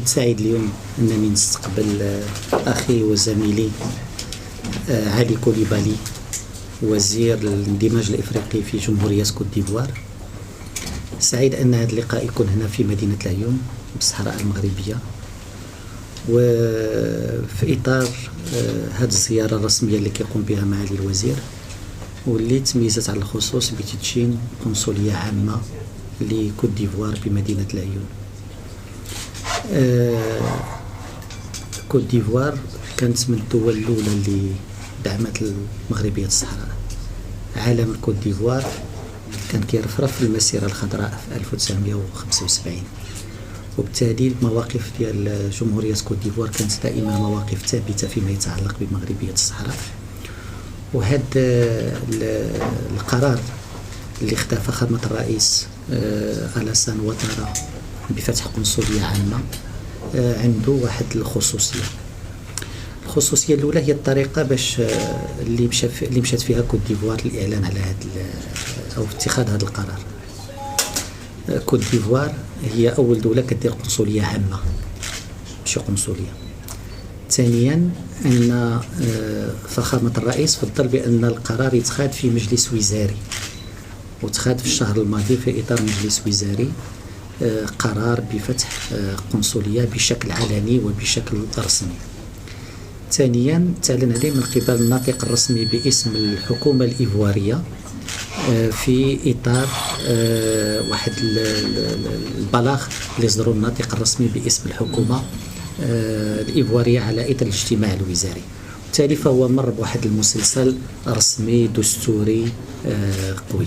سعيد اليوم أنني نستقبل أخي وزميلي علي كوليبالي، وزير الاندماج الإفريقي في جمهورية كوت ديفوار. سعيد أن هذا اللقاء يكون هنا في مدينة العيون بالصحراء المغربية، وفي إطار هذه الزيارة الرسمية اللي كيقوم بها معالي الوزير، واللي تميزت على الخصوص بتدشين قنصلية عامة لكوت ديفوار بمدينة العيون. كوت ديفوار كانت من الدول الأولى اللي دعمت المغربية الصحراء. عالم كوت ديفوار كان كيرفرف في المسيرة الخضراء في 1975، وبالتالي المواقف ديال جمهورية كوت ديفوار كانت دائما مواقف ثابتة فيما يتعلق بمغربية الصحراء. وهذا القرار اللي خدا فخامة الرئيس ألاسان واتارا بفتح قنصلية عامة عنده واحد الخصوصية الأولى هي الطريقة باش اللي مشات فيها كوت ديفوار للإعلان على أو اتخاذ هذا القرار. كوت ديفوار هي أول دولة كدير قنصلية عامة، ماشي قنصلية. ثانيا أن فخامة الرئيس فضل بأن القرار يتخاذ في مجلس وزاري، وتخاذ في الشهر الماضي في إطار مجلس وزاري قرار بفتح قنصلية بشكل علني وبشكل رسمي. ثانيا تعلن عليه من قبل الناطق الرسمي باسم الحكومة الإيفوارية في إطار واحد البلاغ اللي صدروا الناطق الرسمي باسم الحكومة الإيفوارية على إثر الاجتماع الوزاري. وبالتالي فهو مر بواحد المسلسل رسمي دستوري قوي.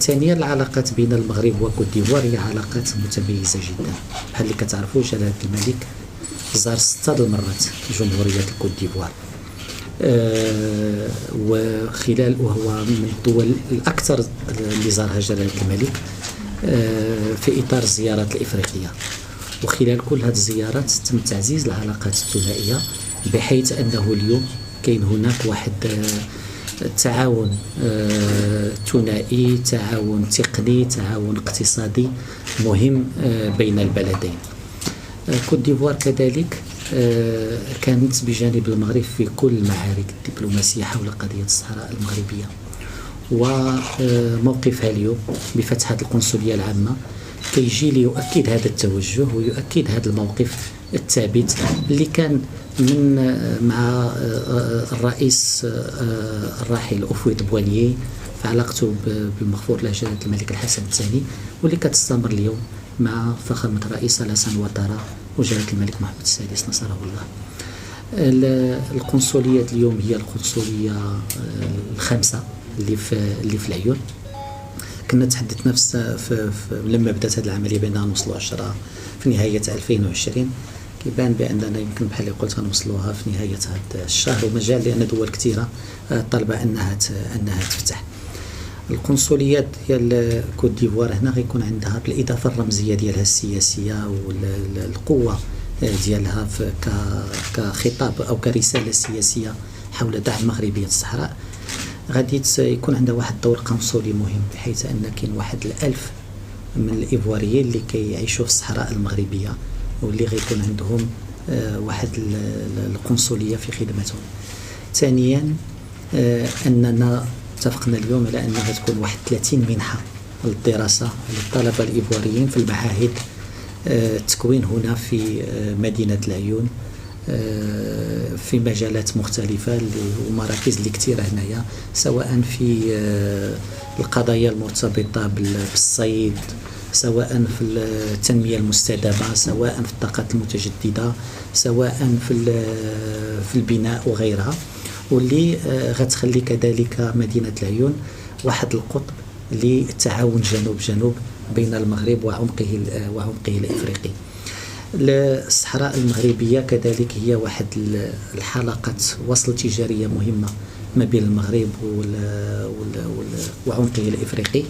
ثانيا العلاقات بين المغرب وكوت ديفوار هي علاقات متميزة جدا. بحال اللي كتعرفوا جلالة الملك زار 6 المرات جمهورية كوت ديفوار، وهو من الدول الأكثر اللي زارها جلالة الملك في إطار الزيارات الإفريقية. وخلال كل هذه الزيارات تم تعزيز العلاقات الثنائية، بحيث أنه اليوم كاين هناك واحد تعاون ثنائي، تعاون تقني، تعاون اقتصادي مهم بين البلدين. كوت ديفوار كذلك كانت بجانب المغرب في كل المعارك الدبلوماسية حول قضية الصحراء المغربية، وموقفها اليوم بفتح هذه القنصلية العامة كيجي ليؤكد هذا التوجه ويؤكد هذا الموقف الثابت اللي كان مع الرئيس الراحل أوفويد بوانيي في علاقته بالمغفور له جلالة الملك الحسن الثاني، واللي كتستمر اليوم مع فخامة الرئيس ألاسان واتارا وجلالة الملك محمد السادس نصره الله. القنصلية اليوم هي القنصلية الخامسة اللي في العيون. كنا تحدثنا لما بدأت هذه العملية بأننا نوصلوا 10 في نهاية 2020. كيبان بأننا يمكن بحال اللي قلت غنوصلوها في نهاية هذا الشهر ومجال، لأن دول كثيرة طالبة أنها تفتح. القنصليات ديال كوت ديفوار هنا غيكون عندها بالإضافة الرمزية ديالها السياسية والقوة ديالها كخطاب أو كرسالة سياسية حول دعم مغربية الصحراء، غادي يكون عندها واحد دور قنصلي مهم، بحيث أن كاين واحد 1000 من الإيفواريين اللي كيعيشوا في الصحراء المغربية، واللي غيكون عندهم واحد القنصلية في خدمتهم. ثانيا أننا اتفقنا اليوم على أنها تكون واحد 30 منحة للدراسة للطلبة الإيفواريين في المعاهد التكوين هنا في مدينة العيون في مجالات مختلفة ومراكز اللي كثيرة هنايا، سواء في القضايا المرتبطة بالصيد، سواء في التنمية المستدامة، سواء في الطاقات المتجددة، سواء في البناء وغيرها، واللي غتخلي كذلك مدينة العيون واحد القطب للتعاون جنوب جنوب بين المغرب وعمقه الإفريقي. الصحراء المغربية كذلك هي واحد الحلقة وصل تجارية مهمة ما بين المغرب وعمقه الإفريقي،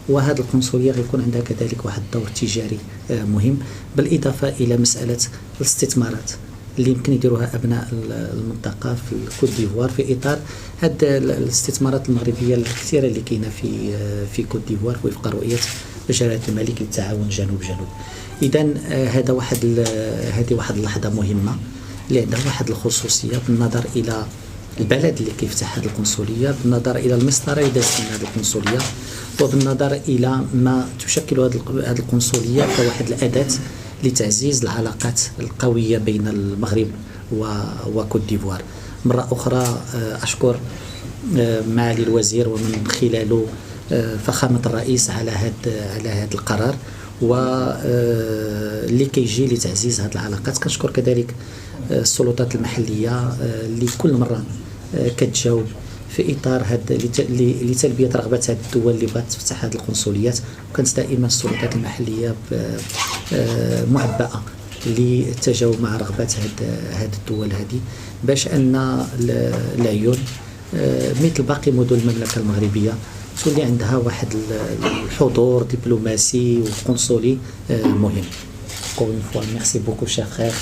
وهذه القنصلية غيكون عندها كذلك واحد الدور تجاري مهم، بالإضافة إلى مسألة الاستثمارات اللي يمكن يديروها أبناء المنطقة في كوت ديفوار في إطار هذه الاستثمارات المغربية الكثيرة اللي كاينة في كوت ديفوار وفق رؤية جلالة الملك للتعاون جنوب جنوب. إذا هذا هذه واحد اللحظة مهمة اللي عندها واحد الخصوصية بالنظر إلى البلد اللي كيفتح هذه القنصلية، بالنظر إلى المسطرة اللي دازت من هذه القنصلية، وبالنظر إلى ما تشكل هذه القنصلية كواحد الأداة لتعزيز العلاقات القوية بين المغرب وكوت ديفوار. مرة أخرى أشكر معالي الوزير ومن خلاله فخامة الرئيس على هذا القرار واللي كيجي لتعزيز هذه العلاقات. كنشكر كذلك السلطات المحلية اللي كل مرة كتجاوب في إطار لتلبية رغبات هذه الدول اللي بغات تفتح هذه القنصليات، وكانت دائما السلطات المحلية معبأة للتجاوب مع رغبات هذه الدول هذه، باش أن العيون مثل باقي مدن المملكة المغربية تولي عندها واحد الحضور دبلوماسي وقنصلي مهم. Encore une fois, merci beaucoup, chers frères.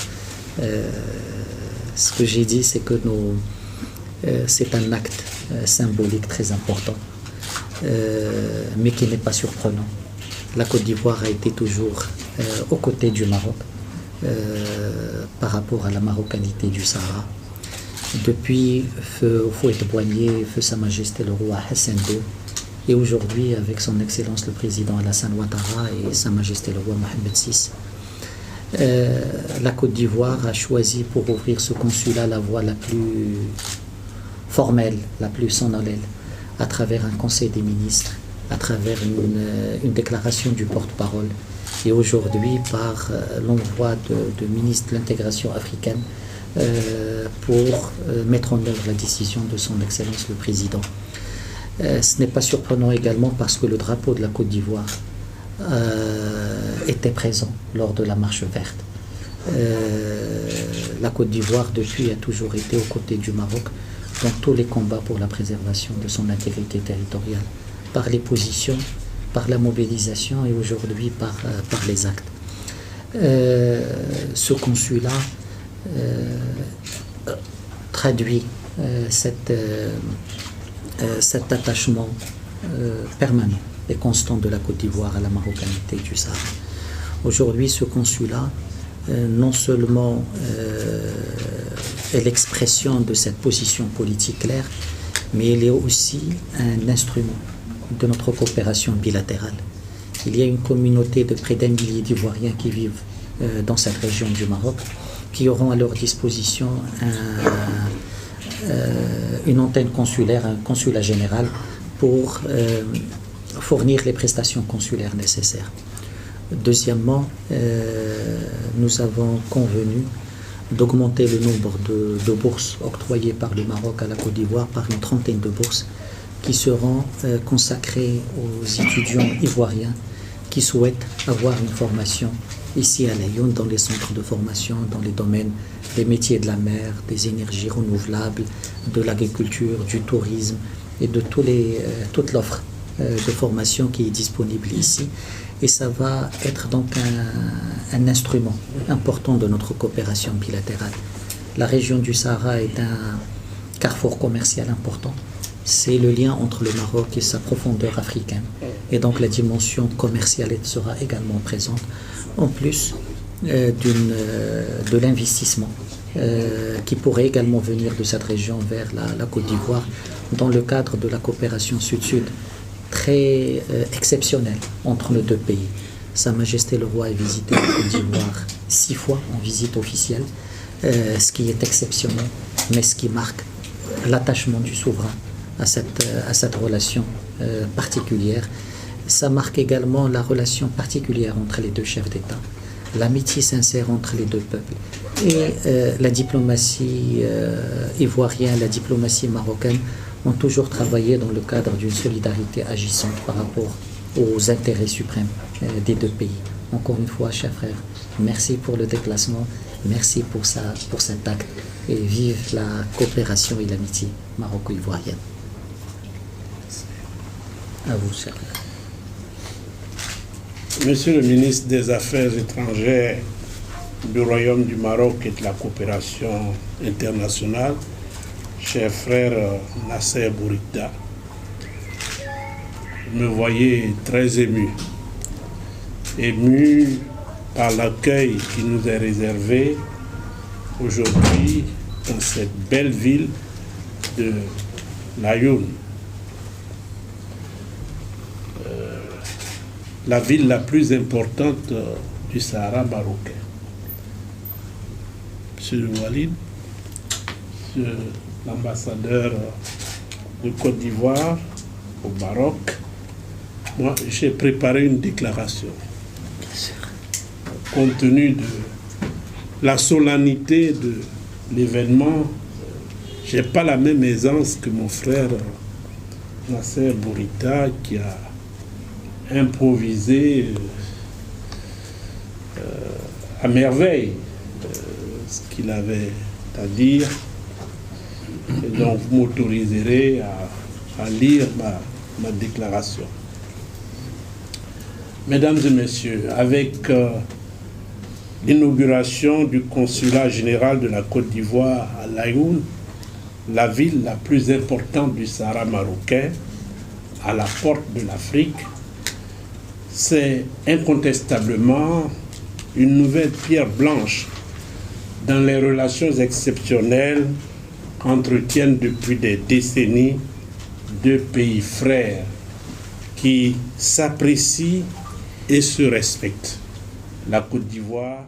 Ce que j'ai dit, c'est que c'est un acte symbolique très important, mais qui n'est pas surprenant. La Côte d'Ivoire a été toujours aux côtés du Maroc par rapport à la marocanité du Sahara. Depuis feu Houphouët-Boigny, feu Sa Majesté le roi Hassan II, et aujourd'hui avec son Excellence le Président Alassane Ouattara et Sa Majesté le roi Mohamed VI, la Côte d'Ivoire a choisi pour ouvrir ce consulat la voie la plus formelle, la plus solennelle, à travers un conseil des ministres, à travers une déclaration du porte-parole, et aujourd'hui par l'envoi de ministre de l'intégration africaine pour mettre en œuvre la décision de son Excellence le Président. Ce n'est pas surprenant également parce que le drapeau de la Côte d'Ivoire était présent lors de la marche verte. La Côte d'Ivoire depuis a toujours été aux côtés du Maroc dans tous les combats pour la préservation de son intégrité territoriale, par les positions, par la mobilisation et aujourd'hui par les actes. Ce consulat traduit cet attachement permanent et constant de la Côte d'Ivoire à la marocanité du Sahara. Aujourd'hui, ce consulat, non seulement est l'expression de cette position politique claire, mais il est aussi un instrument de notre coopération bilatérale. Il y a une communauté de près d'1 millier d'Ivoiriens qui vivent dans cette région du Maroc, qui auront à leur disposition une antenne consulaire, un consulat général pour fournir les prestations consulaires nécessaires. Deuxièmement, nous avons convenu d'augmenter le nombre de bourses octroyées par le Maroc à la Côte d'Ivoire par une 30aine de bourses qui seront consacrées aux étudiants ivoiriens qui souhaitent avoir une formation ici à Lyon, dans les centres de formation, dans les domaines des métiers de la mer, des énergies renouvelables, de l'agriculture, du tourisme et de toute l'offre de formation qui est disponible ici. Et ça va être donc un instrument important de notre coopération bilatérale. La région du Sahara est un carrefour commercial important. C'est le lien entre le Maroc et sa profondeur africaine. Et donc la dimension commerciale sera également présente, en plus de l'investissement qui pourrait également venir de cette région vers la Côte d'Ivoire dans le cadre de la coopération sud-sud très exceptionnelle entre nos deux pays. Sa Majesté le Roi a visité la Côte d'Ivoire 6 fois en visite officielle, ce qui est exceptionnel, mais ce qui marque l'attachement du souverain à cette relation particulière. Ça marque également la relation particulière entre les deux chefs d'État, l'amitié sincère entre les deux peuples et la diplomatie ivoirienne, la diplomatie marocaine ont toujours travaillé dans le cadre d'une solidarité agissante par rapport aux intérêts suprêmes des deux pays. Encore une fois, chers frères, merci pour le déplacement, merci pour cet acte et vive la coopération et l'amitié maroco-ivoirienne. À vous, chers frères. Monsieur le ministre des Affaires étrangères du Royaume du Maroc et de la coopération internationale, cher frère Nasser Bourikda, me voyez très ému ému par l'accueil qui nous est réservé aujourd'hui dans cette belle ville de Laayoune. La ville la plus importante du Sahara marocain. Monsieur Walid, monsieur l'ambassadeur de Côte d'Ivoire au Maroc, moi j'ai préparé une déclaration. Compte tenu de la solennité de l'événement, je n'ai pas la même aisance que mon frère Nasser Bourita qui a improvisé à merveille ce qu'il avait à dire. Et donc vous m'autoriserez à lire ma déclaration. Mesdames et messieurs, avec l'inauguration du consulat général de la Côte d'Ivoire à Laayoune, la ville la plus importante du Sahara marocain, à la porte de l'Afrique, c'est incontestablement une nouvelle pierre blanche dans les relations exceptionnelles qu'entretiennent depuis des décennies deux pays frères qui s'apprécient et se respectent. La Côte d'Ivoire.